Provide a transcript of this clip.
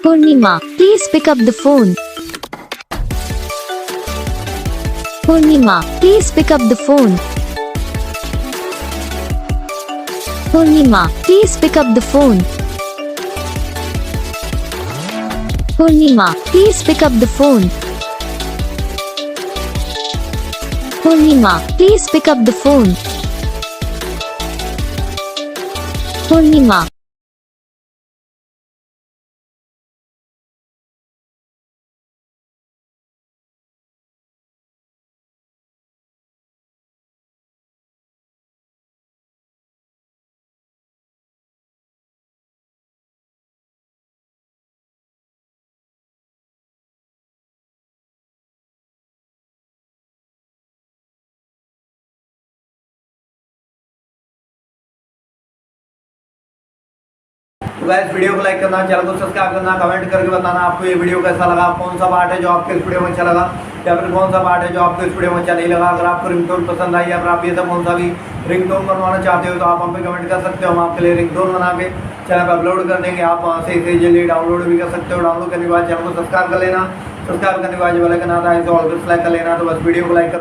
Purnima, please pick up the phone. Purnima, please pick up the phone. Purnima, please pick up the phone. Purnima, please pick up the phone. Purnima, please pick up the phone. Purnima. तो guys video को like करना, channel को subscribe करना, comment करके बताना आपको ये video कैसा लगा, कौन सा पार्ट है जो आपको इस वीडियो में अच्छा लगा या फिर कौन सा पार्ट है जो आपको इस वीडियो में अच्छा नहीं लगा। अगर आपको रिंगटोन पसंद आई या फिर आप ये सब कौन सा भी रिंगटोन बनवाना चाहते हो तो आप हम पे कमेंट कर सकते हो। हम आपके लिए रिंगटोन बना के चैनल पर अपलोड कर देंगे। आप वहाँ से इसे जल्दी डाउनलोड भी कर सकते हो। डाउनलोड करने के बाद चैनल को सब्सक्राइब कर लेना, सब्सक्राइब करने के बाद जो बेल आइकन आता है इसे ऑल पर सेलेक्ट कर लेना। तो बस वीडियो को लाइक